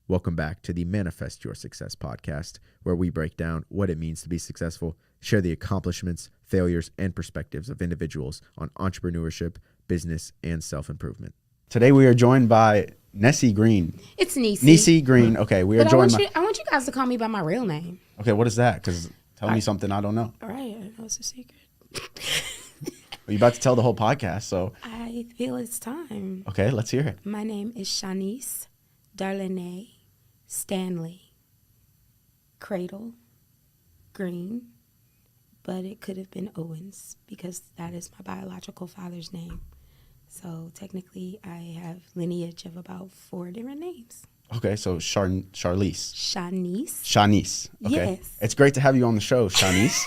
Welcome back to the Manifest Your Success podcast, where we break down what it means to be successful, share the accomplishments, failures, and perspectives of individuals on entrepreneurship, business, and self-improvement. Today we are joined by Nessie Green. It's Niecy. Niecy Green. Okay, we are joined by... I want you guys to call me by my real name. Okay, what is that? Because tell me something I don't know. All right, I know it's a secret. Well, you're about to tell the whole podcast, so... I feel it's time. Okay, let's hear it. My name is Shanice Darlene Stanley Cradle Green, but it could have been Owens because that is my biological father's name. So technically, I have lineage of about 4 different names. Okay, so Charlize. Shanice. Shanice. Okay. Yes. It's great to have you on the show, Shanice.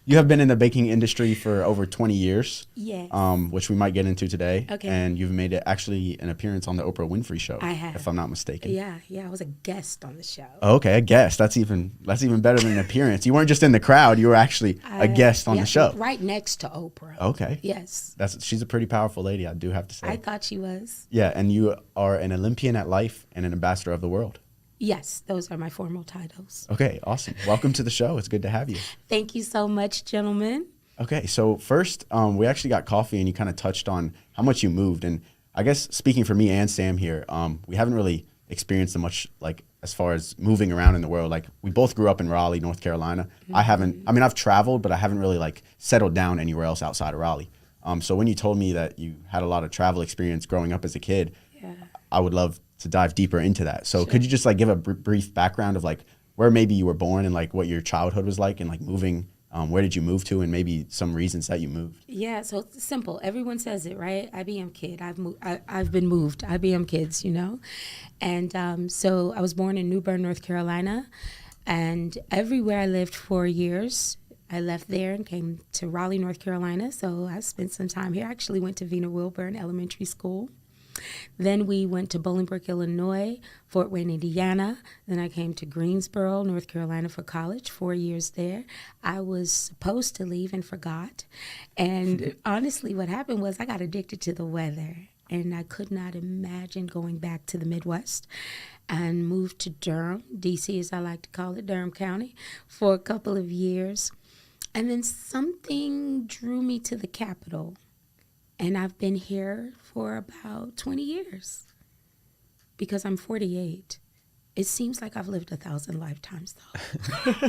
You have been in the baking industry for over 20 years. Yes. Which we might get into today. Okay. And you've made it actually an appearance on the Oprah Winfrey Show. I have. If I'm not mistaken. Yeah, I was a guest on the show. Oh, okay, a guest. That's even better than an appearance. You weren't just in the crowd. You were actually a guest on the show. Right next to Oprah. Okay. Yes. She's a pretty powerful lady, I do have to say. I thought she was. Yeah, and you are an Olympian at life and an ambassador of the world. Yes, those are my formal titles. Okay, awesome. Welcome to the show. It's good to have you. Thank you so much, gentlemen. Okay, so first, we actually got coffee and you kind of touched on how much you moved. And I guess speaking for me and Sam here, we haven't really experienced much like as far as moving around in the world. Like we both grew up in Raleigh, North Carolina. Mm-hmm. I've traveled, but I haven't really like settled down anywhere else outside of Raleigh. So when you told me that you had a lot of travel experience growing up as a kid, I would love to dive deeper into that. So Could you just like give a brief background of like where maybe you were born and like what your childhood was like and like moving, where did you move to and maybe some reasons that you moved? Yeah, so it's simple. Everyone says it, right? IBM kid. I've been moved. IBM kids, you know? And so I was born in New Bern, North Carolina. And everywhere I lived 4 years, I left there and came to Raleigh, North Carolina. So I spent some time here. I actually went to Vina Wilburn Elementary School. Then we went to Bolingbrook, Illinois, Fort Wayne, Indiana. Then I came to Greensboro, North Carolina for college, 4 years there. I was supposed to leave and forgot. And honestly, what happened was I got addicted to the weather. And I could not imagine going back to the Midwest and moved to Durham, D.C. as I like to call it, Durham County, for a couple of years. And then something drew me to the capital. And I've been here for about 20 years because I'm 48. It seems like I've lived 1,000 lifetimes, though.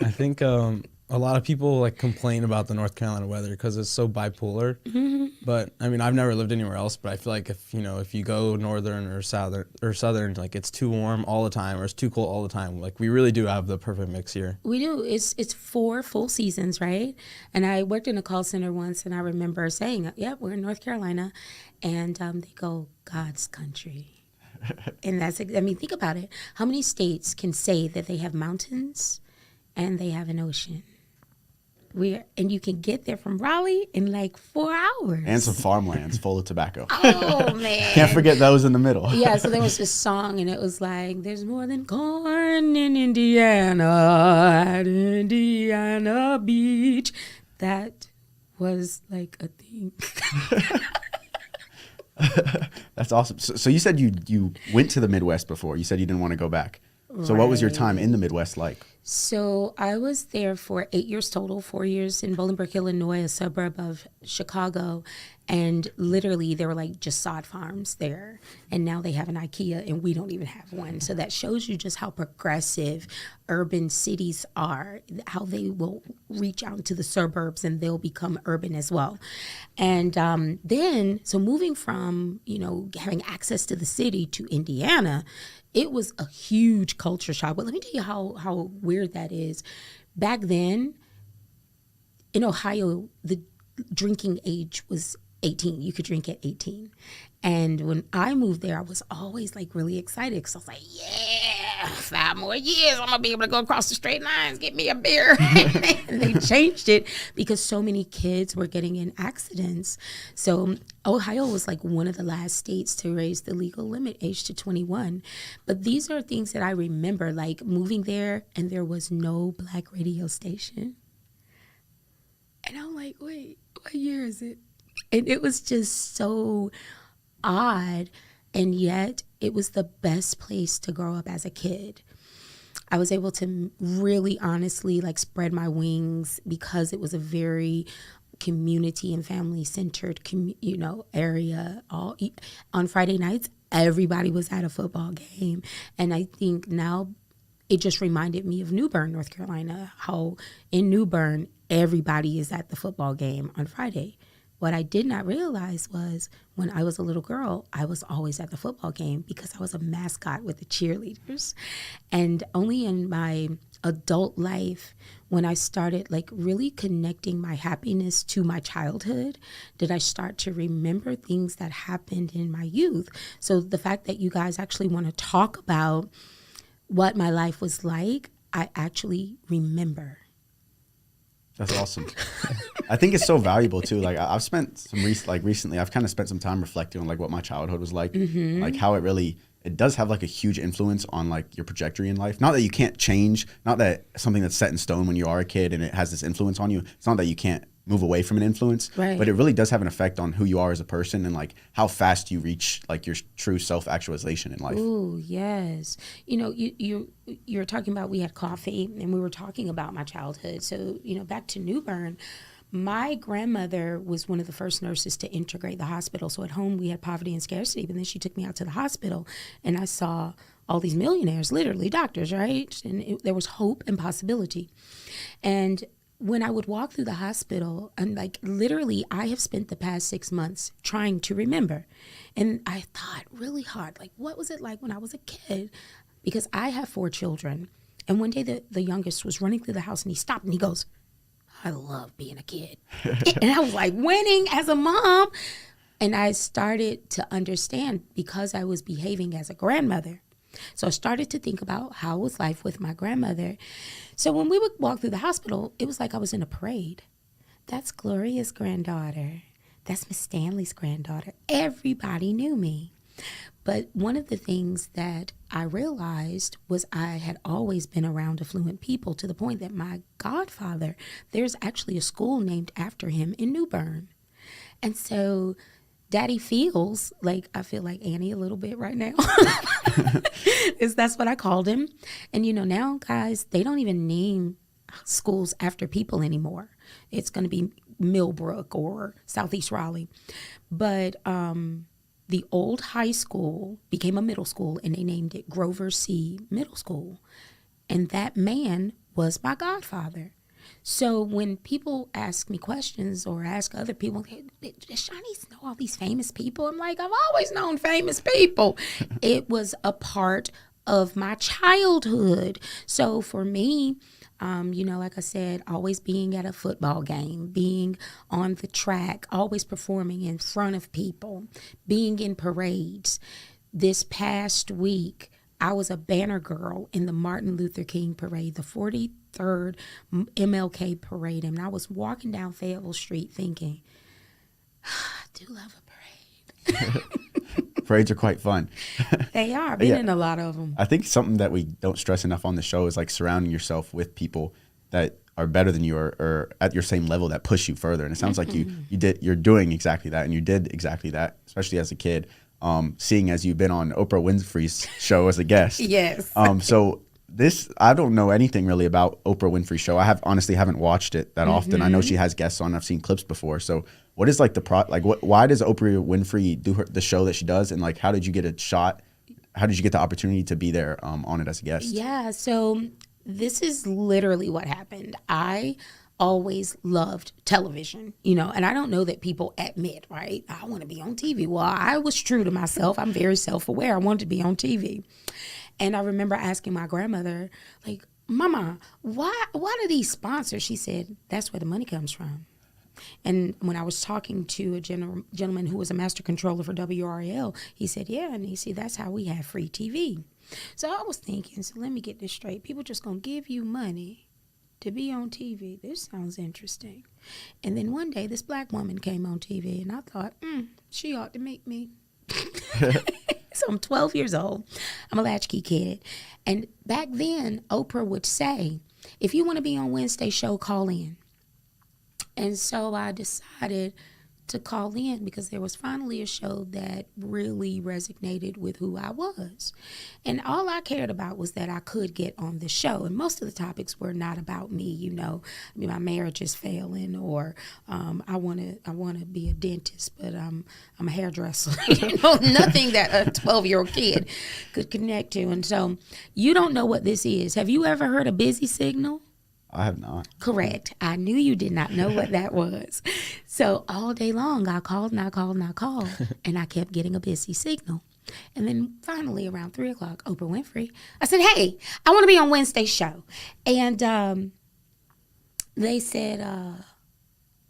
I think a lot of people like complain about the North Carolina weather because it's so bipolar. Mm-hmm. But I mean, I've never lived anywhere else. But I feel like if you go northern or southern, like it's too warm all the time or it's too cold all the time. Like we really do have the perfect mix here. We do. It's 4 full seasons, right? And I worked in a call center once, and I remember saying, "Yep, we're in North Carolina," and they go, "God's country." And think about it. How many states can say that they have mountains and they have an ocean? And you can get there from Raleigh in like 4 hours. And some farmlands full of tobacco. Oh, man. Can't forget those in the middle. Yeah, so there was this song, and it was like, there's more than corn in Indiana at Indiana Beach. That was like a thing. That's awesome. So you said you went to the Midwest before. You said you didn't want to go back. So what was your time in the Midwest like? So I was there for 8 years total, 4 years in Bolingbrook, Illinois, a suburb of Chicago. And literally there were like just sod farms there. And now they have an IKEA and we don't even have one. So that shows you just how progressive urban cities are, how they will reach out into the suburbs and they'll become urban as well. And then moving from, having access to the city to Indiana, it was a huge culture shock. But let me tell you how weird that is. Back then, in Ohio, the drinking age was 18. You could drink at 18. And when I moved there, I was always like really excited because I was like, yeah, 5 more years, I'm going to be able to go across the straight lines, get me a beer. And they changed it because so many kids were getting in accidents. So Ohio was like one of the last states to raise the legal limit age to 21. But these are things that I remember, like moving there and there was no Black radio station. And I'm like, wait, what year is it? And it was just so odd. And yet it was the best place to grow up as a kid. I was able to really honestly like spread my wings because it was a very community and family centered, area. On Friday nights, everybody was at a football game. And I think now it just reminded me of New Bern, North Carolina, how in New Bern, everybody is at the football game on Friday. What I did not realize was when I was a little girl, I was always at the football game because I was a mascot with the cheerleaders. And only in my adult life, when I started like really connecting my happiness to my childhood, did I start to remember things that happened in my youth. So the fact that you guys actually want to talk about what my life was like, I actually remember. That's awesome. I think it's so valuable too. Like I've spent some recently, I've kind of spent some time reflecting on like what my childhood was like, like how it does have like a huge influence on like your trajectory in life. Not that you can't change, not that something that's set in stone when you are a kid and it has this influence on you. It's not that you can't move away from an influence, right. But it really does have an effect on who you are as a person and like how fast you reach like your true self-actualization in life. Ooh, yes. You know, you were talking about, we had coffee and we were talking about my childhood. So, back to New Bern, my grandmother was one of the first nurses to integrate the hospital. So at home we had poverty and scarcity, but then she took me out to the hospital and I saw all these millionaires, literally doctors, right? And there was hope and possibility. And when I would walk through the hospital, and like literally I have spent the past 6 months trying to remember. And I thought really hard, like what was it like when I was a kid? Because I have 4 children. And one day the youngest was running through the house and he stopped and he goes, I love being a kid. And I was like winning as a mom. And I started to understand because I was behaving as a grandmother. So I started to think about how was life with my grandmother. So when we would walk through the hospital, it was like I was in a parade. That's Gloria's granddaughter. That's Miss Stanley's granddaughter. Everybody knew me. But one of the things that I realized was I had always been around affluent people to the point that my godfather, there's actually a school named after him in New Bern. And so Daddy feels like, I feel like Annie a little bit right now. That's what I called him. And now guys, they don't even name schools after people anymore. It's going to be Millbrook or Southeast Raleigh. But the old high school became a middle school and they named it Grover C. Middle School. And that man was my godfather. So when people ask me questions or ask other people, does Shanice know all these famous people? I'm like, I've always known famous people. It was a part of my childhood. So for me, like I said, always being at a football game, being on the track, always performing in front of people, being in parades. This past week, I was a banner girl in the Martin Luther King parade, the 43rd MLK parade. And I was walking down Fayetteville Street thinking, I do love a parade. Parades are quite fun. They are. I've been in a lot of them. I think something that we don't stress enough on the show is like surrounding yourself with people that are better than you or at your same level that push you further. And it sounds like you're doing exactly that, and you did exactly that, especially as a kid. Seeing as you've been on Oprah Winfrey's show as a guest. Yes. So I don't know anything really about Oprah Winfrey's show. I honestly haven't watched it that often. I know she has guests on. I've seen clips before. So what is like why does Oprah Winfrey do the show that she does? And like, how did you get a shot? How did you get the opportunity to be there on it as a guest? Yeah. So this is literally what happened. I always loved television, and I don't know that people admit, right? I want to be on TV. Well, I was true to myself. I'm very self-aware. I wanted to be on TV. And I remember asking my grandmother, like, Mama, why do these sponsors? She said, that's where the money comes from. And when I was talking to a gentleman who was a master controller for WRL, he said, yeah, and he said, that's how we have free TV. So I was thinking, so let me get this straight. People just going to give you money to be on TV. This sounds interesting. And then one day, this black woman came on TV, and I thought, she ought to meet me. So I'm 12 years old. I'm a latchkey kid. And back then, Oprah would say, if you want to be on Wednesday show, call in. And so I decided to call in because there was finally a show that really resonated with who I was. And all I cared about was that I could get on the show. And most of the topics were not about me, you know. I mean, my marriage is failing, or I wanna be a dentist, but I'm a hairdresser. You know, nothing that a 12-year-old kid could connect to. And so you don't know what this is. Have you ever heard a busy signal? I have not. Correct. I knew you did not know what that was. So all day long, I called and I called and I called, and I kept getting a busy signal. And then finally, around 3 o'clock, Oprah Winfrey, I said, hey, I want to be on Wednesday's show. And they said,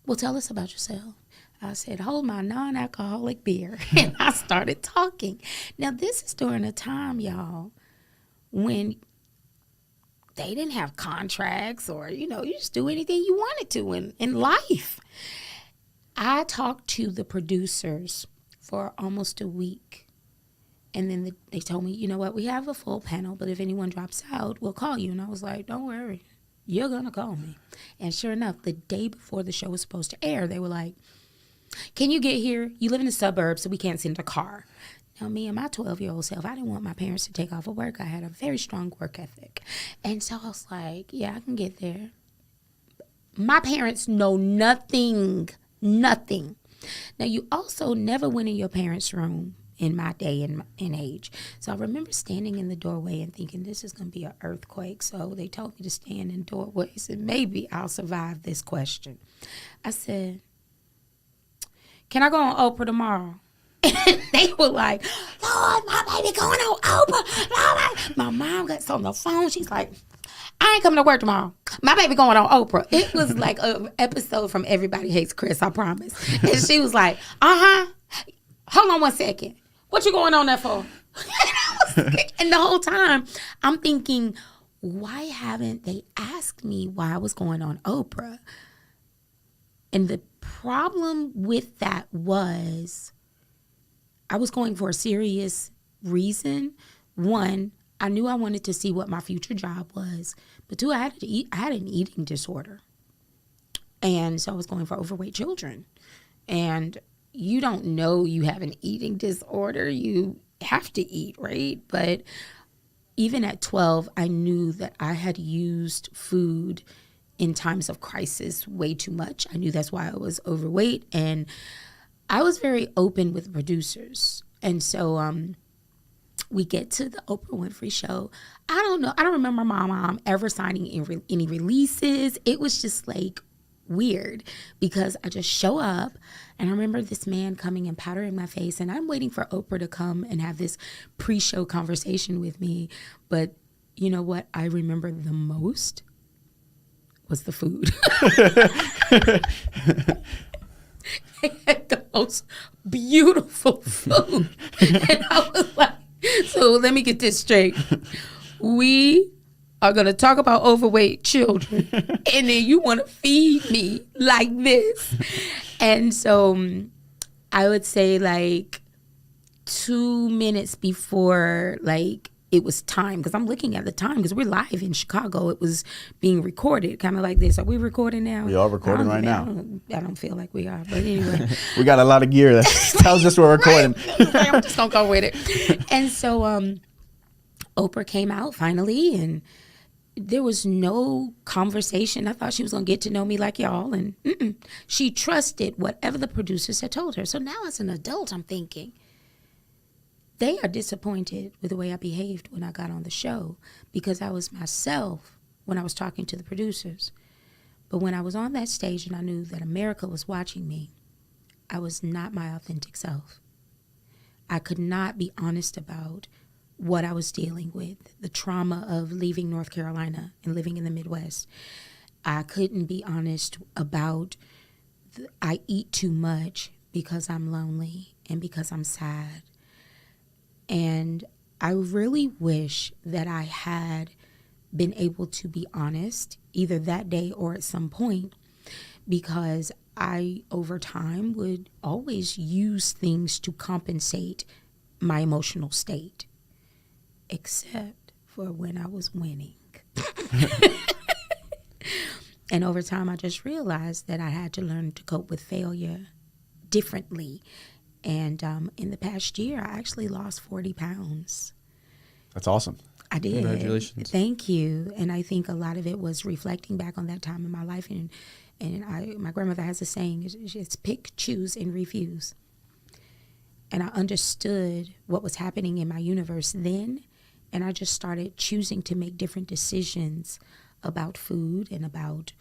well, tell us about yourself. I said, hold my non-alcoholic beer. And I started talking. Now, this is during a time, y'all, when they didn't have contracts, or, you know, you just do anything you wanted to in life. I talked to the producers for almost a week. And then they told me, you know what, we have a full panel, but if anyone drops out, we'll call you. And I was like, don't worry, you're going to call me. And sure enough, the day before the show was supposed to air, they were like, can you get here? You live in the suburbs, so we can't send a car. Now, me and my 12-year-old self, I didn't want my parents to take off of work. I had a very strong work ethic. And so I was like, yeah, I can get there. My parents know nothing. Now, you also never went in your parents' room in my day and age. So I remember standing in the doorway and thinking, this is going to be an earthquake. So they told me to stand in doorways and maybe I'll survive this question. I said, can I go on Oprah tomorrow? And they were like, Lord, my baby going on Oprah. Lord, my mom got on the phone. She's like, I ain't coming to work tomorrow. My baby going on Oprah. It was like an episode from Everybody Hates Chris, I promise. And she was like, hold on 1 second. What you going on there for? And the whole time I'm thinking, why haven't they asked me why I was going on Oprah? And the problem with that was I was going for a serious reason. One, I knew I wanted to see what my future job was. But two, I had an eating disorder. And so I was going for overweight children. And you don't know you have an eating disorder. You have to eat, right? But even at 12, I knew that I had used food in times of crisis way too much. I knew that's why I was overweight. And I was very open with producers. And so we get to the Oprah Winfrey show. I don't know. I don't remember my mom ever signing any releases. It was just like weird because I just show up and I remember this man coming and powdering my face, and I'm waiting for Oprah to come and have this pre-show conversation with me. But you know what I remember the most was the food. They had the most beautiful food. And I was like, so let me get this straight. We are going to talk about overweight children, and then you want to feed me like this. And so I would say like 2 minutes before like it was time, because I'm looking at the time because we're live in Chicago. It was being recorded, kind of like this. Are we recording now? We are recording right now. I don't feel like we are, but anyway. We got a lot of gear that tells us we're recording. Right? I'm just going to go with it. And so Oprah came out finally, and there was no conversation. I thought she was going to get to know me like y'all, and she trusted whatever the producers had told her. So now as an adult, I'm thinking, they are disappointed with the way I behaved when I got on the show because I was myself when I was talking to the producers. But when I was on that stage and I knew that America was watching me, I was not my authentic self. I could not be honest about what I was dealing with, the trauma of leaving North Carolina and living in the Midwest. I couldn't be honest about I eat too much because I'm lonely and because I'm sad. And I really wish that I had been able to be honest either that day or at some point, because I, over time, would always use things to compensate my emotional state, except for when I was winning. And over time, I just realized that I had to learn to cope with failure differently. And in the past year, I actually lost 40 pounds. That's awesome. I did. Congratulations. Thank you. And I think a lot of it was reflecting back on that time in my life. My grandmother has a saying, it's pick, choose, and refuse. And I understood what was happening in my universe then. And I just started choosing to make different decisions about food and about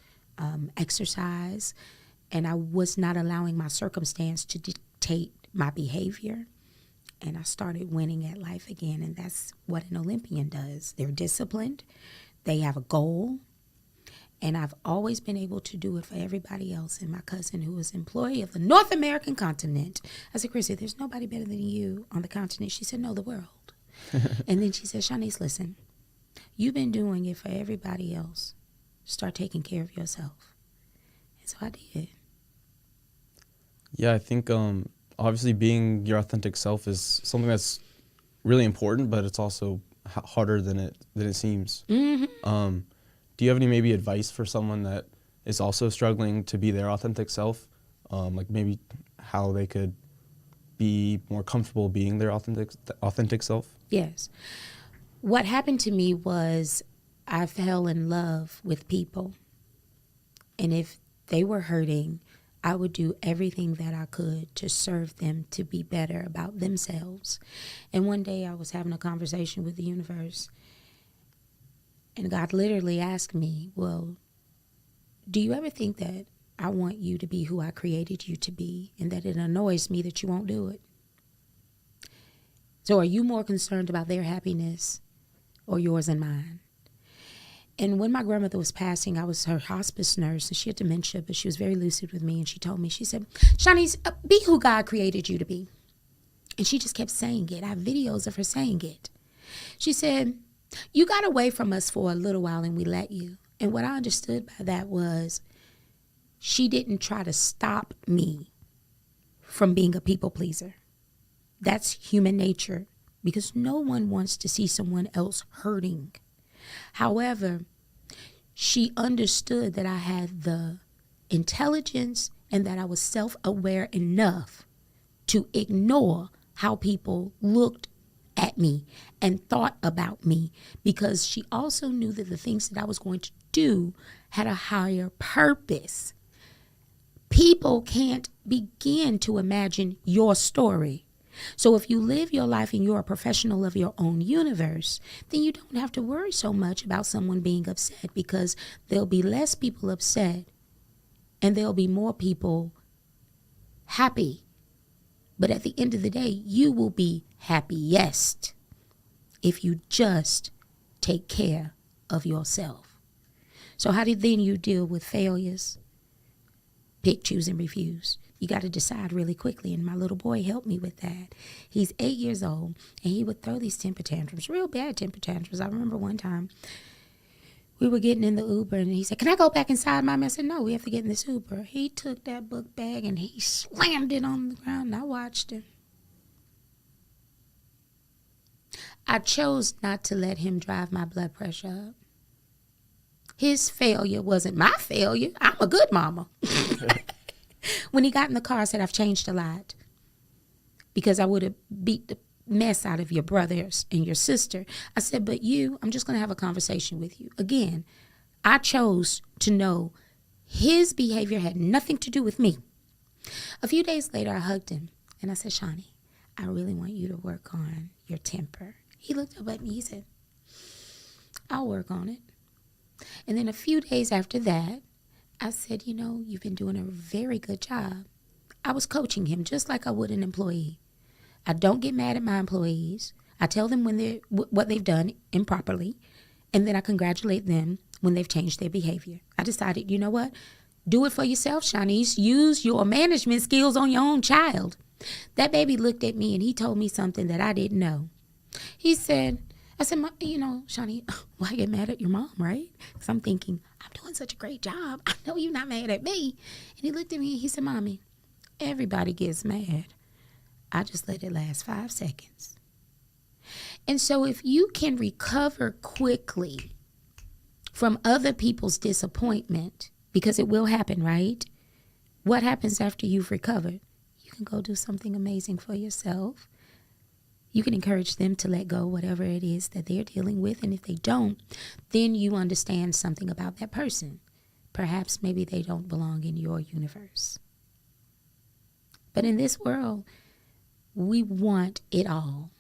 exercise. And I was not allowing my circumstance to dictate my behavior. And I started winning at life again. And that's what an Olympian does. They're disciplined. They have a goal. And I've always been able to do it for everybody else. And my cousin, who was employee of the North American continent, I said, Chrissy, there's nobody better than you on the continent. She said, no, the world. And then she said, Shanice, listen, you've been doing it for everybody else. Start taking care of yourself. And so I did. Yeah, I think obviously being your authentic self is something that's really important, but it's also harder than it seems. Mm-hmm. Do you have any maybe advice for someone that is also struggling to be their authentic self? Like maybe how they could be more comfortable being their authentic self? Yes. What happened to me was I fell in love with people. And if they were hurting, I would do everything that I could to serve them to be better about themselves. And one day I was having a conversation with the universe, and God literally asked me, well, do you ever think that I want you to be who I created you to be, and that it annoys me that you won't do it? So are you more concerned about their happiness or yours and mine? And when my grandmother was passing, I was her hospice nurse, and she had dementia, but she was very lucid with me. And she told me, she said, Shanice, be who God created you to be. And she just kept saying it. I have videos of her saying it. She said, you got away from us for a little while and we let you. And what I understood by that was she didn't try to stop me from being a people pleaser. That's human nature, because no one wants to see someone else hurting. However, she understood that I had the intelligence and that I was self-aware enough to ignore how people looked at me and thought about me, because she also knew that the things that I was going to do had a higher purpose. People can't begin to imagine your story. So if you live your life and you're a professional of your own universe, then you don't have to worry so much about someone being upset, because there'll be less people upset and there'll be more people happy. But at the end of the day, you will be happiest if you just take care of yourself. So how did then you deal with failures? Pick, choose, and refuse. You got to decide really quickly. And my little boy helped me with that. He's 8 years old, and he would throw these temper tantrums, real bad temper tantrums. I remember one time we were getting in the Uber, and he said, can I go back inside, Mom? I said, no, we have to get in this Uber. He took that book bag and he slammed it on the ground, and I watched him. I chose not to let him drive my blood pressure up. His failure wasn't my failure. I'm a good mama. When he got in the car, I said, I've changed a lot, because I would have beat the mess out of your brothers and your sister. I said, but you, I'm just going to have a conversation with you. Again, I chose to know his behavior had nothing to do with me. A few days later, I hugged him, and I said, Shawnee, I really want you to work on your temper. He looked up at me. He said, I'll work on it. And then a few days after that, I said, you know, you've been doing a very good job. I was coaching him just like I would an employee. I don't get mad at my employees. I tell them when what they've done improperly, and then I congratulate them when they've changed their behavior. I decided, you know what? Do it for yourself, Shanice. Use your management skills on your own child. That baby looked at me, and he told me something that I didn't know. He said, I said, you know, Shawnee, why get mad at your mom, right? Because I'm thinking, I'm doing such a great job. I know you're not mad at me. And he looked at me and he said, Mommy, everybody gets mad. I just let it last 5 seconds. And so if you can recover quickly from other people's disappointment, because it will happen, right? What happens after you've recovered? can go do something amazing for yourself. You can encourage them to let go whatever it is that they're dealing with. And if they don't, then you understand something about that person. Perhaps maybe they don't belong in your universe. But in this world, we want it all,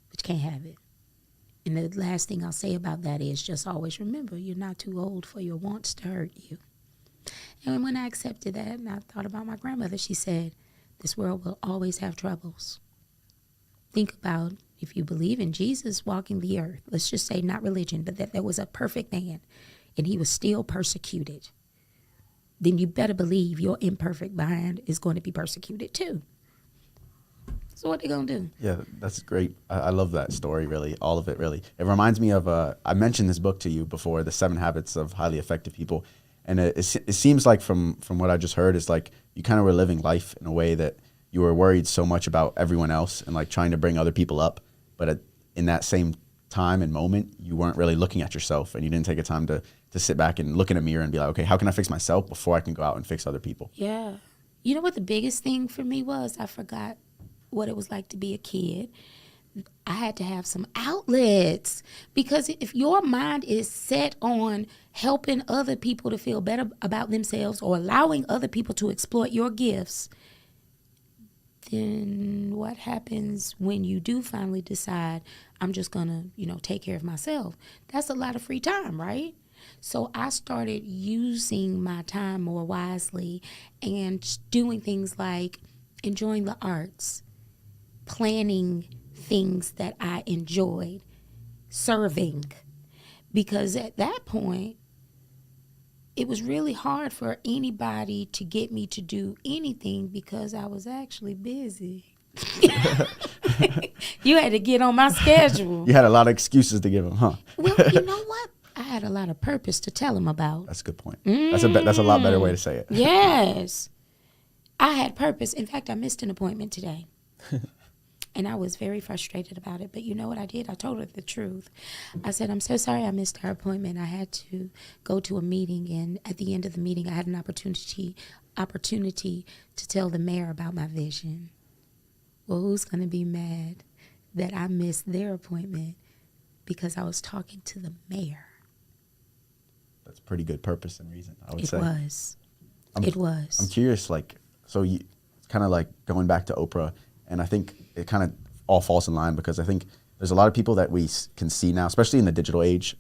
but you can't have it. And the last thing I'll say about that is just always remember, you're not too old for your wants to hurt you. And when I accepted that, and I thought about my grandmother, she said, this world will always have troubles. Think about if you believe in Jesus walking the earth, let's just say not religion, but that there was a perfect man and he was still persecuted, then you better believe your imperfect mind is going to be persecuted too. So what are they going to do? Yeah, that's great. I love that story, really, all of it, really. It reminds me of, I mentioned this book to you before, The 7 Habits of Highly Effective People. And it seems like from what I just heard is like you kind of were living life in a way that you were worried so much about everyone else and like trying to bring other people up. But in that same time and moment, you weren't really looking at yourself and you didn't take a time to sit back and look in a mirror and be like, okay, how can I fix myself before I can go out and fix other people? Yeah. You know what the biggest thing for me was? I forgot what it was like to be a kid. I had to have some outlets, because if your mind is set on helping other people to feel better about themselves or allowing other people to exploit your gifts, then what happens when you do finally decide, I'm just going to, take care of myself? That's a lot of free time, right? So I started using my time more wisely and doing things like enjoying the arts, planning things that I enjoyed, serving. Because at that point, it was really hard for anybody to get me to do anything because I was actually busy. You had to get on my schedule. You had a lot of excuses to give them, huh? Well, you know what? I had a lot of purpose to tell them about. That's a good point. That's a lot better way to say it. Yes. I had purpose. In fact, I missed an appointment today. And I was very frustrated about it. But you know what I did? I told her the truth. I said, I'm so sorry I missed our appointment. I had to go to a meeting. And at the end of the meeting, I had an opportunity to tell the mayor about my vision. Well, who's going to be mad that I missed their appointment because I was talking to the mayor? That's pretty good purpose and reason, I would say. It was. I'm curious, like, so you kind of like going back to Oprah, and I think it kind of all falls in line because I think there's a lot of people that we can see now, especially in the digital age.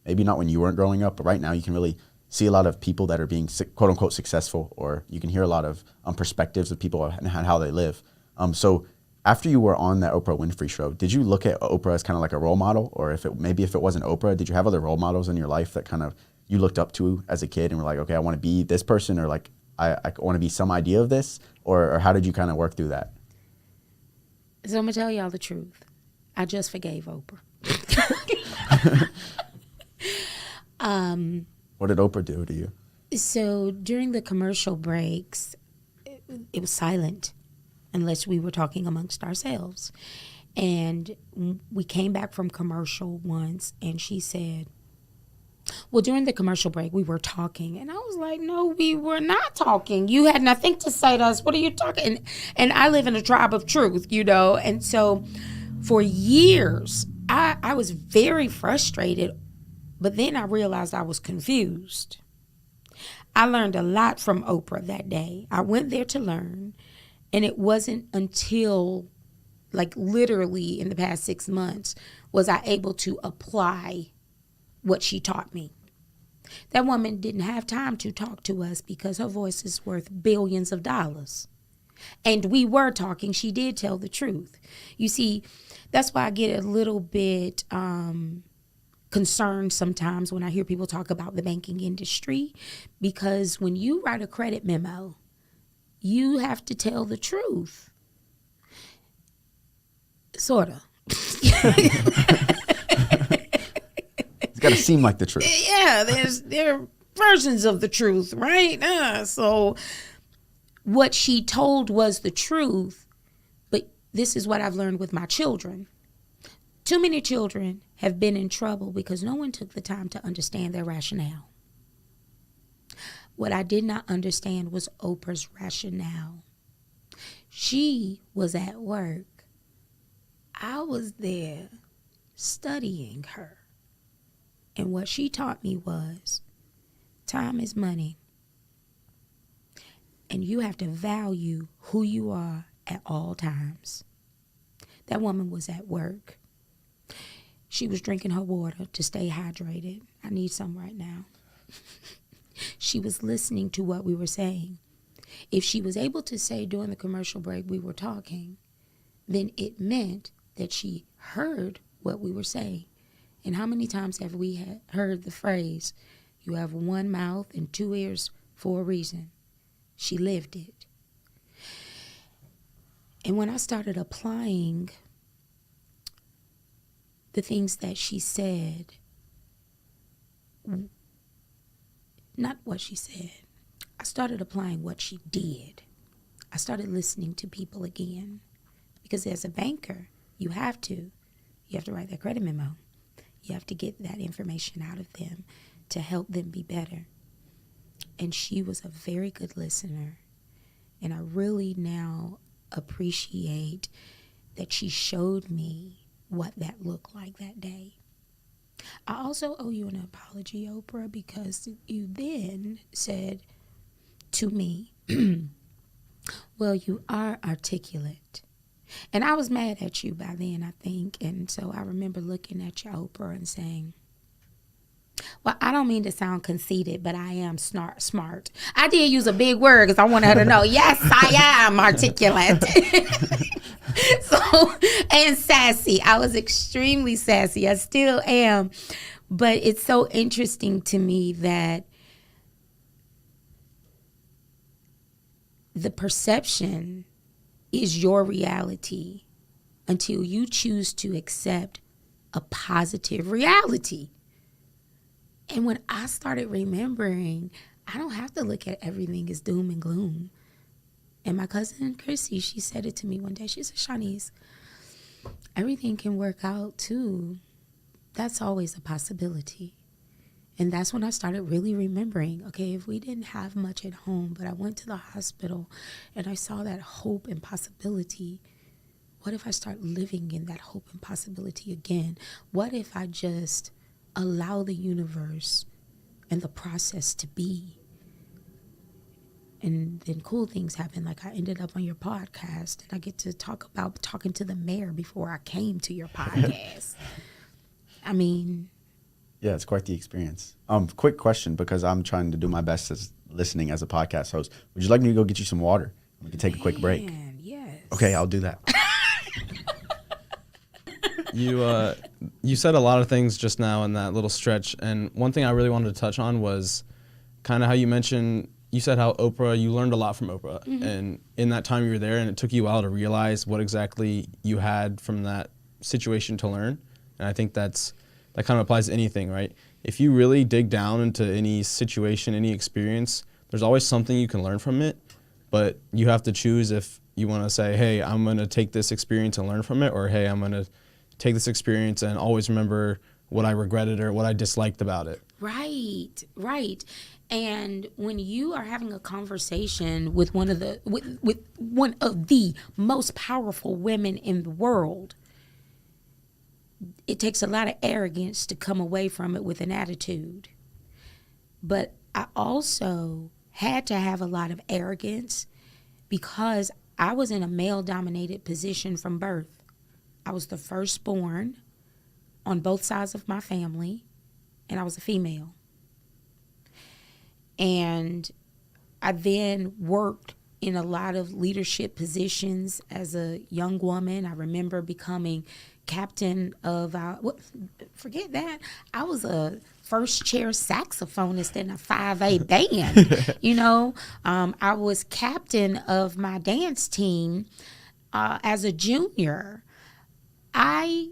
Maybe not when you weren't growing up, but right now you can really see a lot of people that are being quote unquote successful, or you can hear a lot of perspectives of people and how they live. So after you were on that Oprah Winfrey show, did you look at Oprah as kind of like a role model, or if it wasn't Oprah, did you have other role models in your life that kind of you looked up to as a kid and were like, okay, I want to be this person, or like I want to be some idea of this, or how did you kind of work through that? So I'm going to tell y'all the truth. I just forgave Oprah. What did Oprah do to you? So during the commercial breaks, it was silent unless we were talking amongst ourselves. And we came back from commercial once and she said, well, during the commercial break, we were talking. And I was like, no, we were not talking. You had nothing to say to us. What are you talking? And I live in a tribe of truth, And so for years, I was very frustrated. But then I realized I was confused. I learned a lot from Oprah that day. I went there to learn. And it wasn't until, like literally in the past 6 months, was I able to apply what she taught me. That woman didn't have time to talk to us because her voice is worth billions of dollars. And we were talking. She did tell the truth. You see, that's why I get a little bit concerned sometimes when I hear people talk about the banking industry, because when you write a credit memo, you have to tell the truth. Sort of. It's got to seem like the truth. Yeah, there are versions of the truth, right? So what she told was the truth, but this is what I've learned with my children. Too many children have been in trouble because no one took the time to understand their rationale. What I did not understand was Oprah's rationale. She was at work. I was there studying her. And what she taught me was time is money. And you have to value who you are at all times. That woman was at work. She was drinking her water to stay hydrated. I need some right now. She was listening to what we were saying. If she was able to say during the commercial break we were talking, then it meant that she heard what we were saying. And how many times have we heard the phrase, you have one mouth and two ears for a reason? She lived it. And when I started applying the things that she said, not what she said, I started applying what she did. I started listening to people again. Because as a banker, you have to write that credit memo. You have to get that information out of them to help them be better. And she was a very good listener. And I really now appreciate that she showed me what that looked like that day. I also owe you an apology, Oprah, because you then said to me, well, you are articulate. And I was mad at you by then, I think. And so I remember looking at you, Oprah, and saying, well, I don't mean to sound conceited, but I am smart. I did use a big word because I wanted her to know, yes, I am articulate. And sassy. I was extremely sassy. I still am. But it's so interesting to me that the perception is your reality until you choose to accept a positive reality. And when I started remembering, I don't have to look at everything as doom and gloom. And my cousin Chrissy, she said it to me one day. She said, Shanice, everything can work out too. That's always a possibility. And that's when I started really remembering, okay, if we didn't have much at home, but I went to the hospital and I saw that hope and possibility, what if I start living in that hope and possibility again? What if I just allow the universe and the process to be? And then cool things happen. Like I ended up on your podcast and I get to talk about talking to the mayor before I came to your podcast. I mean, yeah, it's quite the experience. Quick question, because I'm trying to do my best as listening as a podcast host. Would you like me to go get you some water? We can take a quick break. Yes. Okay, I'll do that. You said a lot of things just now in that little stretch, and one thing I really wanted to touch on was kind of how you mentioned, you said how you learned a lot from Oprah, and in that time you were there, and it took you a while to realize what exactly you had from that situation to learn. And I think that kind of applies to anything, right? If you really dig down into any situation, any experience, there's always something you can learn from it, but you have to choose if you want to say, hey, I'm going to take this experience and learn from it, or hey, I'm going to take this experience and always remember what I regretted or what I disliked about it. Right. And when you are having a conversation with one of the most powerful women in the world, it takes a lot of arrogance to come away from it with an attitude. But I also had to have a lot of arrogance because I was in a male-dominated position from birth. I was the firstborn on both sides of my family, and I was a female. And I then worked in a lot of leadership positions as a young woman. I remember becoming captain of forget that. I was a first chair saxophonist in a 5A band. I was captain of my dance team as a junior. I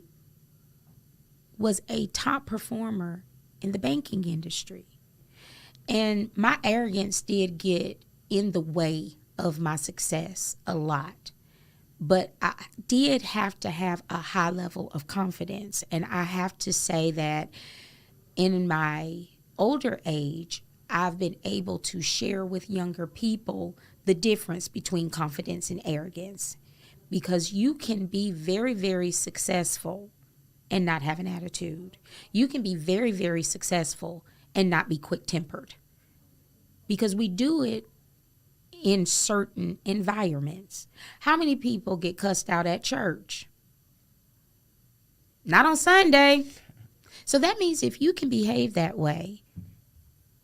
was a top performer in the banking industry. And my arrogance did get in the way of my success a lot. But I did have to have a high level of confidence. And I have to say that in my older age, I've been able to share with younger people the difference between confidence and arrogance, because you can be very, very successful and not have an attitude. You can be very, very successful and not be quick-tempered, because we do it in certain environments. How many people get cussed out at church? Not on Sunday. So that means if you can behave that way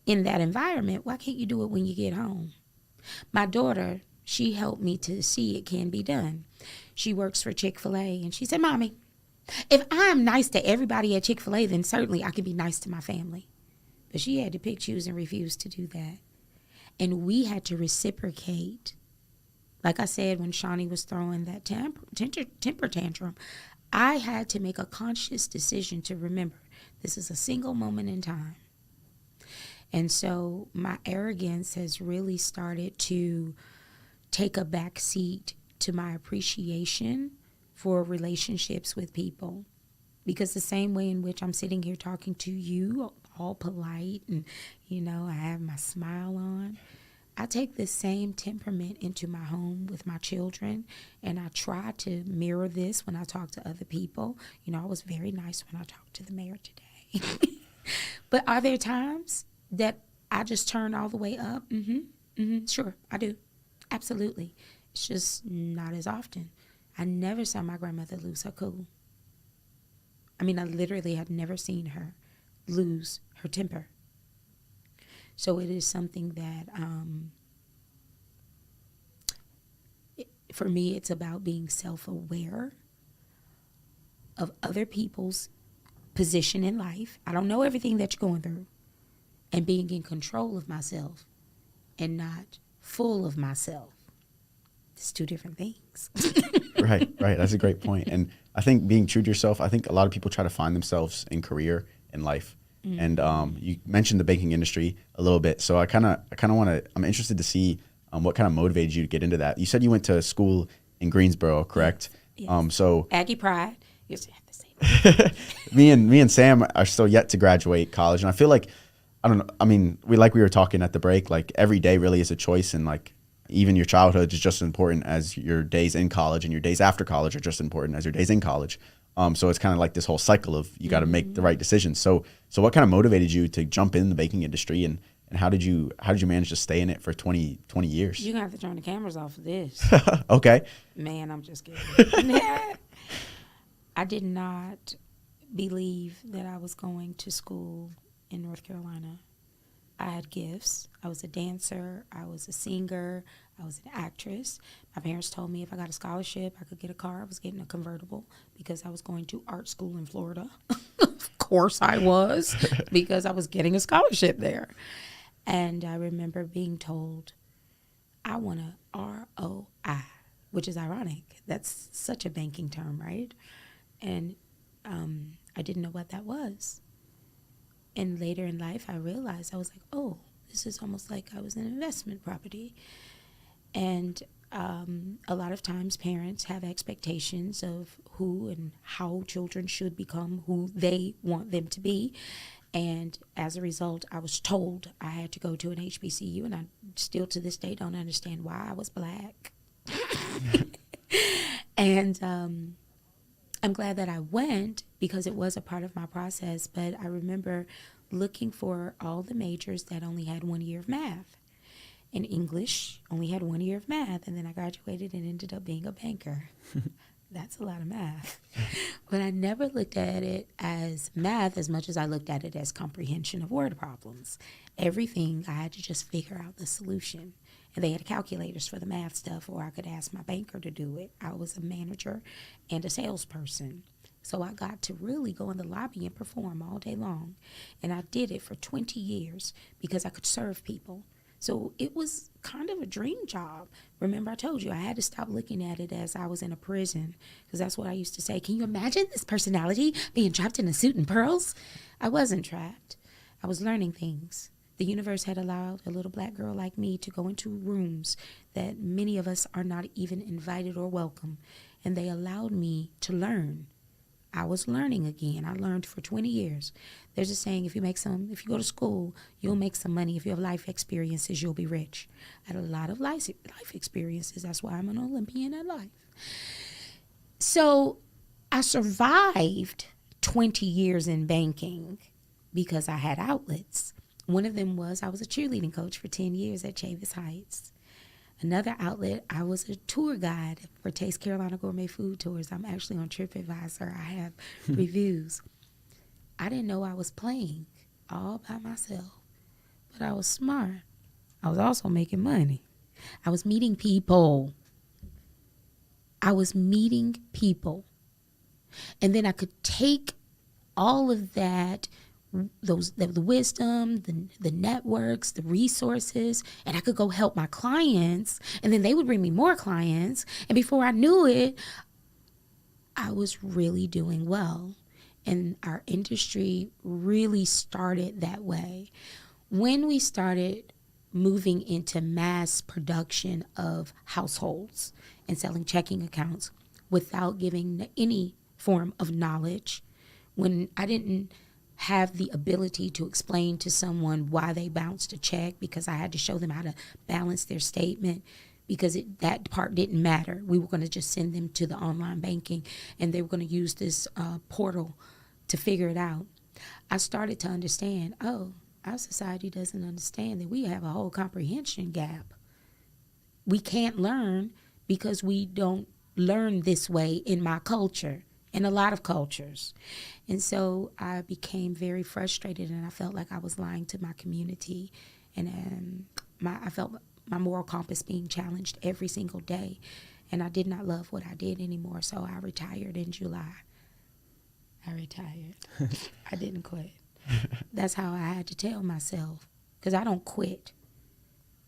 in that environment, why can't you do it when you get home? My daughter, she helped me to see it can be done. She works for Chick-fil-A, and she said, Mommy, if I'm nice to everybody at Chick-fil-A, then certainly I can be nice to my family. But she had to pick, choose, and refuse to do that. And we had to reciprocate. Like I said, when Shawnee was throwing that temper tantrum, I had to make a conscious decision to remember this is a single moment in time. And so my arrogance has really started to take a back seat to my appreciation for relationships with people. Because the same way in which I'm sitting here talking to you, all polite and, I have my smile on, I take the same temperament into my home with my children, and I try to mirror this when I talk to other people. I was very nice when I talked to the mayor today. But are there times that I just turn all the way up? Sure, I do. Absolutely. It's just not as often. I never saw my grandmother lose her cool. I literally had never seen her lose her temper. So it is something that, for me, it's about being self-aware of other people's position in life. I don't know everything that you're going through. And being in control of myself and not full of myself. It's two different things. Right. That's a great point. And I think being true to yourself, I think a lot of people try to find themselves in career and life. And you mentioned the banking industry a little bit. So I'm interested to see what kind of motivated you to get into that. You said you went to school in Greensboro, correct? Yes. So Aggie Pride. You have to say that. me and Sam are still yet to graduate college. And I feel like, I don't know, we were talking at the break, like every day really is a choice, and like even your childhood is just as important as your days in college, and your days after college are just as important as your days in college. So it's kind of like this whole cycle of you got to make the right decisions. So what kind of motivated you to jump in the banking industry, and how did you manage to stay in it for 20 years? You're going to have to turn the cameras off of this. Okay. Man, I'm just kidding. I did not believe that I was going to school in North Carolina. I had gifts. I was a dancer. I was a singer. I was an actress. My parents told me if I got a scholarship, I could get a car. I was getting a convertible because I was going to art school in Florida. Of course I was, because I was getting a scholarship there. And I remember being told, I want a ROI, which is ironic. That's such a banking term, right? And I didn't know what that was. And later in life, I realized, I was like, oh, this is almost like I was an investment property. And a lot of times parents have expectations of who and how children should become who they want them to be. And as a result, I was told I had to go to an HBCU, and I still to this day don't understand why I was black. And I'm glad that I went, because it was a part of my process. But I remember looking for all the majors that only had 1 year of math. And English only had 1 year of math. And then I graduated and ended up being a banker. That's a lot of math. But I never looked at it as math as much as I looked at it as comprehension of word problems. Everything, I had to just figure out the solution. And they had calculators for the math stuff, or I could ask my banker to do it. I was a manager and a salesperson. So I got to really go in the lobby and perform all day long. And I did it for 20 years because I could serve people. So it was kind of a dream job. Remember, I told you I had to stop looking at it as I was in a prison, because that's what I used to say. Can you imagine this personality being trapped in a suit and pearls? I wasn't trapped. I was learning things. The universe had allowed a little black girl like me to go into rooms that many of us are not even invited or welcome. And they allowed me to learn. I was learning again. I learned for 20 years. There's a saying, if you go to school, you'll make some money. If you have life experiences, you'll be rich. I had a lot of life experiences. That's why I'm an Olympian at life. So I survived 20 years in banking because I had outlets. One of them was I was a cheerleading coach for 10 years at Chavis Heights. Another outlet, I was a tour guide for Taste Carolina Gourmet Food Tours. I'm actually on TripAdvisor. I have reviews. I didn't know I was playing all by myself, but I was smart. I was also making money. I was meeting people. And then I could take all of that, the wisdom, the networks, the resources, and I could go help my clients, and then they would bring me more clients. And before I knew it, I was really doing well. And our industry really started that way. When we started moving into mass production of households and selling checking accounts without giving any form of knowledge, when I didn't have the ability to explain to someone why they bounced a check because I had to show them how to balance their statement because that part didn't matter. We were going to just send them to the online banking and they were going to use this portal to figure it out. I started to understand, our society doesn't understand that we have a whole comprehension gap. We can't learn because we don't learn this way in my culture, in a lot of cultures. And so I became very frustrated and I felt like I was lying to my community. And I felt my moral compass being challenged every single day. And I did not love what I did anymore. So I retired in July. I didn't quit. That's how I had to tell myself, because I don't quit.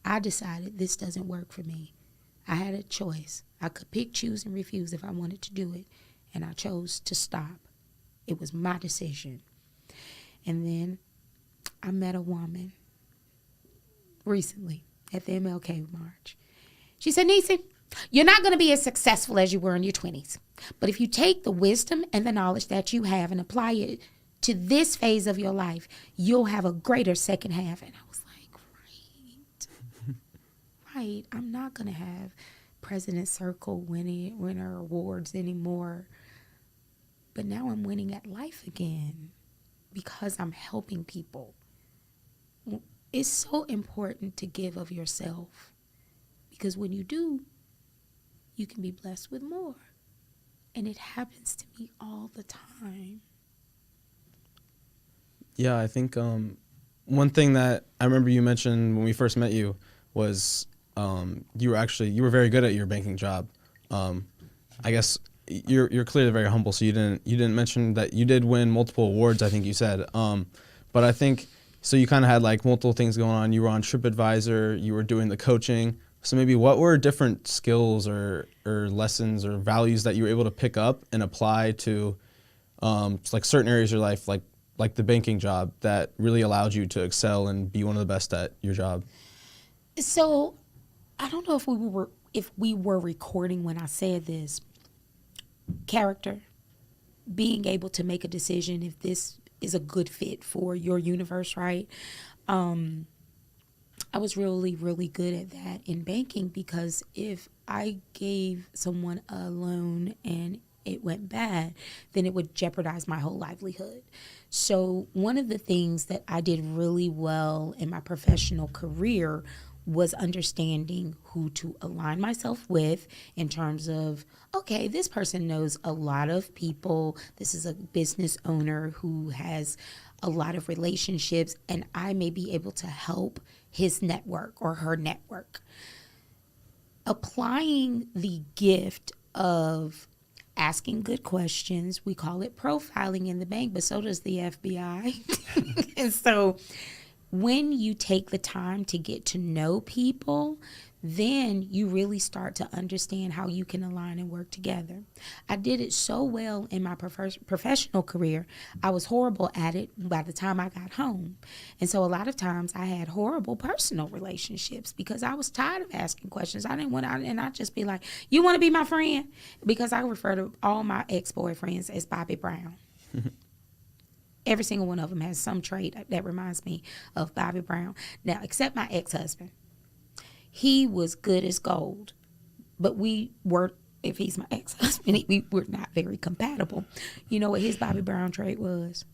I decided this doesn't work for me. I had a choice. I could pick, choose, and refuse if I wanted to do it. And I chose to stop. It was my decision. And then I met a woman recently at the MLK March. She said, Nisa, you're not going to be as successful as you were in your 20s. But if you take the wisdom and the knowledge that you have and apply it to this phase of your life, you'll have a greater second half. And I was like, right. I'm not going to have President's Circle winner awards anymore. But now I'm winning at life again because I'm helping people. It's so important to give of yourself because when you do, you can be blessed with more. And it happens to me all the time. Yeah, I think one thing that I remember you mentioned when we first met you was you were very good at your banking job. I guess you're clearly very humble, so you didn't mention that you did win multiple awards, I think you said. But I think so you kind of had like multiple things going on. You were on TripAdvisor, you were doing the coaching. So maybe what were different skills or lessons or values that you were able to pick up and apply to like certain areas of your life, like the banking job, that really allowed you to excel and be one of the best at your job? So I don't know if we were recording when I said this. Character, being able to make a decision if this is a good fit for your universe, right? I was really, really good at that in banking because if I gave someone a loan and it went bad, then it would jeopardize my whole livelihood. So one of the things that I did really well in my professional career was understanding who to align myself with in terms of, okay, this person knows a lot of people. This is a business owner who has a lot of relationships, and I may be able to help his network or her network. Applying the gift of asking good questions, we call it profiling in the bank, but so does the FBI. And so when you take the time to get to know people, then you really start to understand how you can align and work together. I did it so well in my professional career. I was horrible at it by the time I got home. And so a lot of times I had horrible personal relationships because I was tired of asking questions. I didn't want to, and I'd just be like, you want to be my friend? Because I refer to all my ex-boyfriends as Bobby Brown. Every single one of them has some trait that reminds me of Bobby Brown. Now, except my ex-husband. He was good as gold, but we weren't, if he's my ex-husband, we were not very compatible. You know what his Bobby Brown trait was?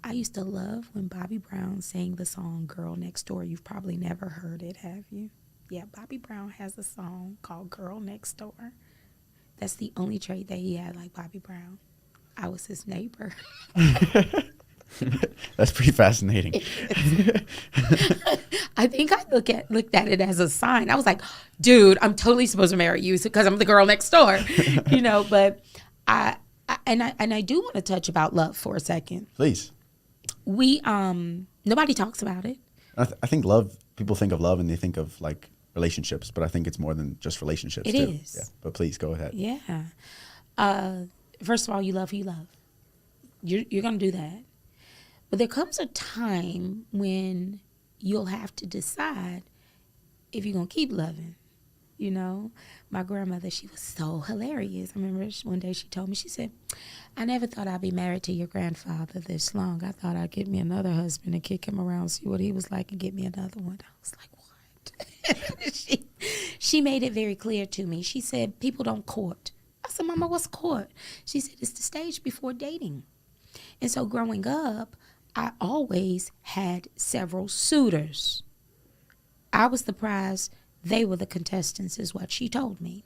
I used to love when Bobby Brown sang the song Girl Next Door. You've probably never heard it, have you? Yeah, Bobby Brown has a song called Girl Next Door. That's the only trait that he had like Bobby Brown. I was his neighbor. That's pretty fascinating. I think I looked at it as a sign. I was like, dude, I'm totally supposed to marry you because I'm the girl next door, you know. But I do want to touch about love for a second. Please. We nobody talks about it. I think love. People think of love and they think of like relationships, but I think it's more than just relationships. It too. is. Yeah. But please go ahead. Yeah. First of all, you love who you love. You're gonna do that. But there comes a time when you'll have to decide if you're going to keep loving. You know, my grandmother, she was so hilarious. I remember one day she told me, she said, I never thought I'd be married to your grandfather this long. I thought I'd get me another husband and kick him around, see what he was like, and get me another one. I was like, what? She made it very clear to me. She said, people don't court. I said, Mama, what's court? She said, it's the stage before dating. And so growing up, I always had several suitors. I was the prize. They were the contestants is what she told me.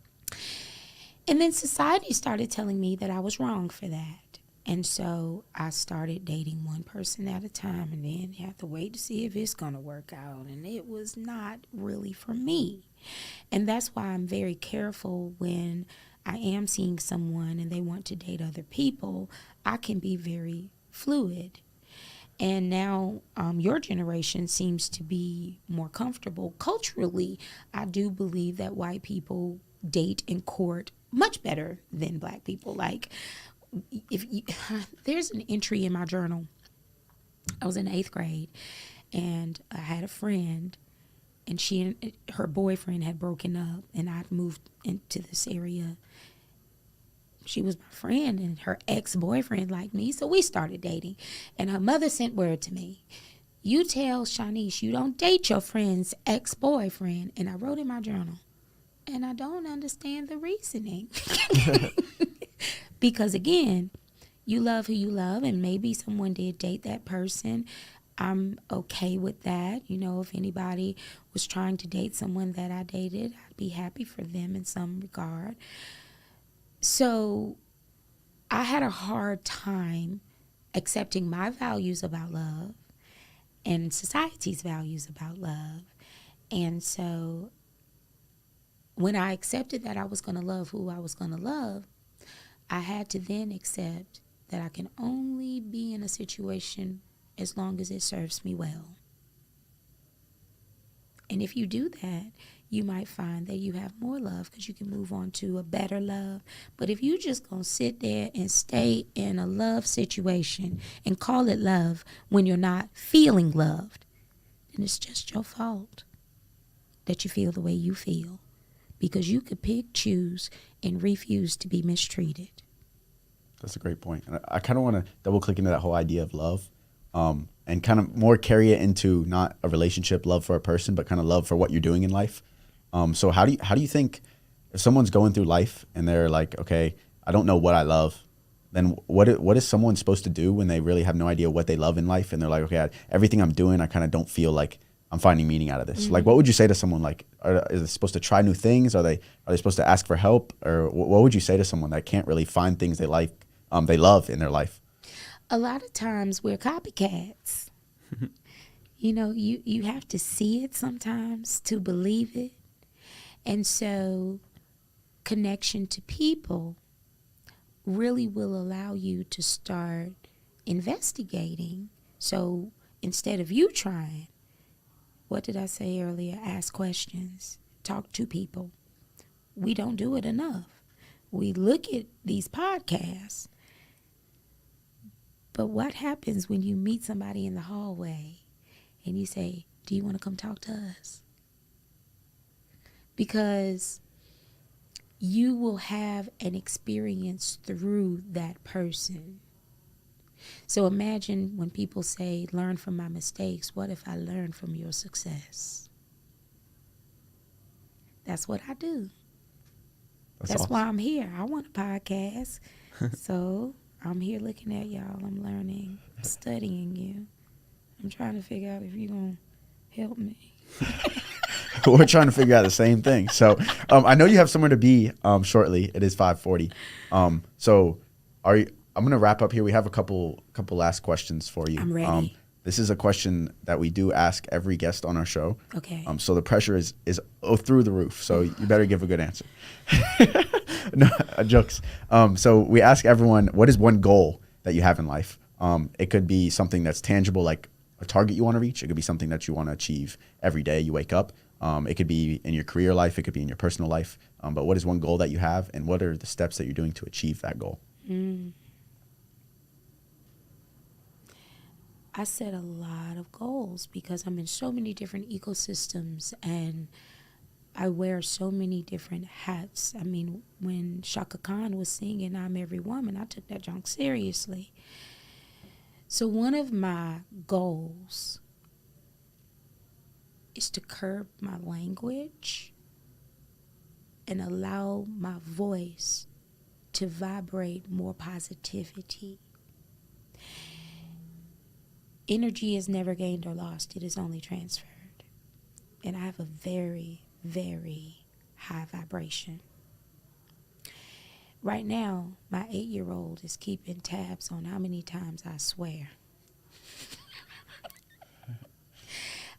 And then society started telling me that I was wrong for that. And so I started dating one person at a time and then you have to wait to see if it's going to work out. And it was not really for me. And that's why I'm very careful when I am seeing someone and they want to date other people. I can be very fluid. And now your generation seems to be more comfortable. Culturally, I do believe that white people date and court much better than black people. Like, there's an entry in my journal. I was in 8th grade, and I had a friend, and she and her boyfriend had broken up, and I'd moved into this area. She was my friend, and her ex-boyfriend liked me, so we started dating. And her mother sent word to me, you tell Shanice you don't date your friend's ex-boyfriend. And I wrote in my journal, and I don't understand the reasoning. Because, again, you love who you love, and maybe someone did date that person. I'm okay with that. You know, if anybody was trying to date someone that I dated, I'd be happy for them in some regard. So I had a hard time accepting my values about love and society's values about love. And so when I accepted that I was going to love who I was going to love, I had to then accept that I can only be in a situation as long as it serves me well. And if you do that, you might find that you have more love because you can move on to a better love. But if you just gonna sit there and stay in a love situation and call it love when you're not feeling loved, then it's just your fault that you feel the way you feel, because you could pick, choose, and refuse to be mistreated. That's a great point. And I kind of want to double click into that whole idea of love, and kind of more carry it into not a relationship love for a person, but kind of love for what you're doing in life. So how do you think if someone's going through life and they're like, okay, I don't know what I love, then what is someone supposed to do when they really have no idea what they love in life, and they're like, okay, everything I'm doing, I kind of don't feel like I'm finding meaning out of this. Mm-hmm. Like, what would you say to someone? Like, is they supposed to try new things? Are they supposed to ask for help? Or what would you say to someone that can't really find things they like, they love in their life? A lot of times we're copycats. You know, you have to see it sometimes to believe it. And so connection to people really will allow you to start investigating. So instead of you trying, what did I say earlier? Ask questions. talk to people. We don't do it enough. We look at these podcasts, but what happens when you meet somebody in the hallway and you say, do you want to come talk to us? Because you will have an experience through that person. So imagine when people say, learn from my mistakes. What if I learn from your success? That's what I do. That's awesome. why I'm here. I want a podcast. So I'm here looking at y'all. I'm learning, studying you. I'm trying to figure out if you're going to help me. We're trying to figure out the same thing. So I know you have somewhere to be shortly. It is 5:40. So I'm going to wrap up here. We have a couple last questions for you. I'm ready. This is a question that we do ask every guest on our show. Okay. So the pressure is through the roof. So you better give a good answer. No, jokes. So we ask everyone, what is one goal that you have in life? It could be something that's tangible, like a target you want to reach. It could be something that you want to achieve every day you wake up. It could be in your career life. It could be in your personal life. But what is one goal that you have, and what are the steps that you're doing to achieve that goal? I set a lot of goals because I'm in so many different ecosystems and I wear so many different hats. I mean, when Shaka Khan was singing I'm Every Woman, I took that junk seriously. So one of my goals is to curb my language and allow my voice to vibrate more positivity. Energy is never gained or lost. It is only transferred. And I have a very, very high vibration. Right now, my 8-year-old is keeping tabs on how many times I swear.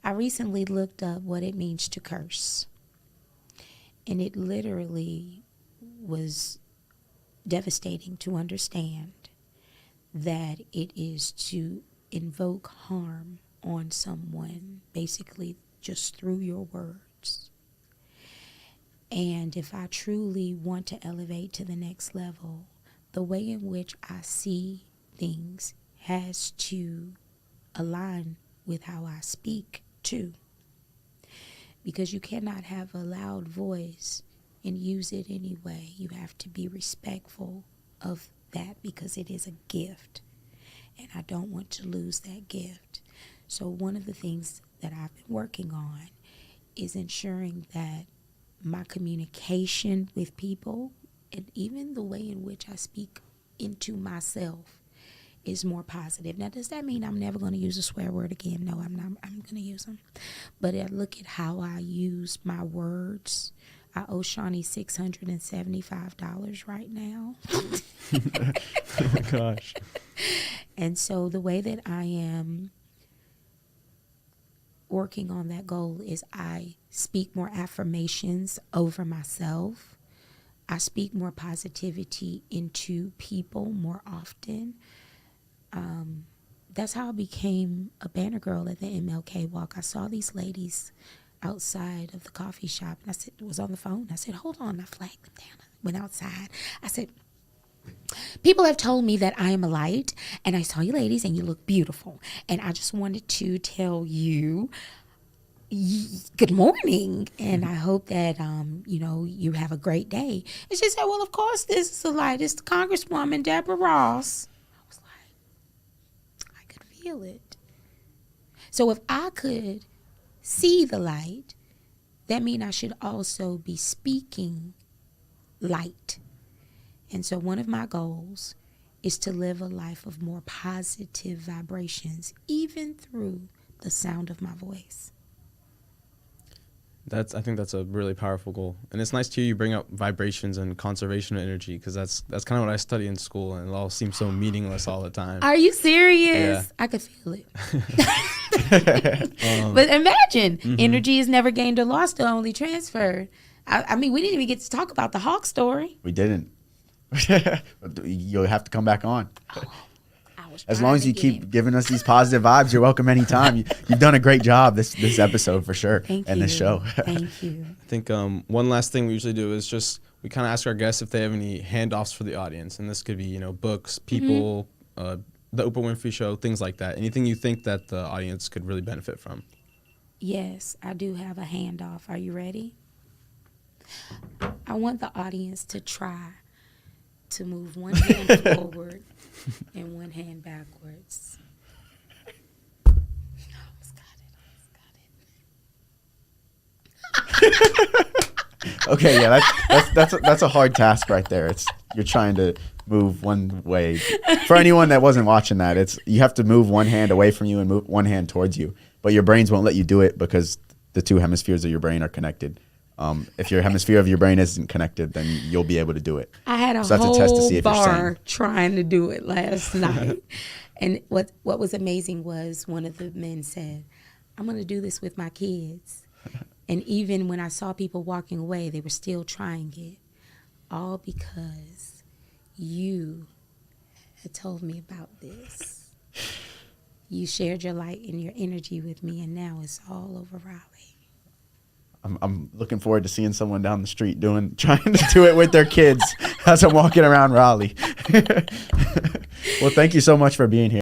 I recently looked up what it means to curse. And it literally was devastating to understand that it is to invoke harm on someone, basically just through your words. And if I truly want to elevate to the next level, the way in which I see things has to align with how I speak too. Because you cannot have a loud voice and use it anyway. You have to be respectful of that because it is a gift. And I don't want to lose that gift. So one of the things that I've been working on is ensuring that my communication with people and even the way in which I speak into myself is more positive. Now, does that mean I'm never going to use a swear word again? No, I'm not. I'm going to use them. But I look at how I use my words. I owe Shawnee $675 right now. Oh my gosh. And so the way that I am working on that goal is I speak more affirmations over myself. I speak more positivity into people more often. That's how I became a banner girl at the MLK walk. I saw these ladies outside of the coffee shop, and I said, was on the phone. I said, hold on. I flagged them down. I went outside. I said, people have told me that I am a light, and I saw you ladies, and you look beautiful. And I just wanted to tell you, good morning, and I hope that, you have a great day. And she said, well, of course, this is the light. It's the Congresswoman, Deborah Ross. I was like, I could feel it. So if I could see the light, that means I should also be speaking light. And so one of my goals is to live a life of more positive vibrations, even through the sound of my voice. I think that's a really powerful goal. And it's nice to hear you bring up vibrations and conservation of energy, because that's kind of what I study in school, and it all seems so meaningless all the time. Are you serious? Yeah. I could feel it. But imagine, energy is never gained or lost, or only transferred. I mean, we didn't even get to talk about the Hawk story. We didn't. You'll have to come back on. I As long as you keep giving us these positive vibes, you're welcome anytime. You've done a great job this episode for sure. Thank and you. this show. Thank you. I think one last thing we usually do is just we kind of ask our guests if they have any handoffs for the audience, and this could be books, people, the Oprah Winfrey Show, things like that. Anything you think that the audience could really benefit from? Yes, I do have a handoff. Are you ready? I want the audience to try to move one hand forward and one hand backwards. Almost got it. Okay, yeah, that's a hard task right there. You're trying to move one way. For anyone that wasn't watching that, you have to move one hand away from you and move one hand towards you. But your brains won't let you do it because the two hemispheres of your brain are connected. If your hemisphere of your brain isn't connected, then you'll be able to do it. I had a So that's a whole test to see if you're bar sane. trying to do it last night. And what was amazing was one of the men said, I'm going to do this with my kids. And even when I saw people walking away, they were still trying it. All because you had told me about this. You shared your light and your energy with me, and now it's all over Raleigh. I'm looking forward to seeing someone down the street trying to do it with their kids as I'm walking around Raleigh. Well, thank you so much for being here.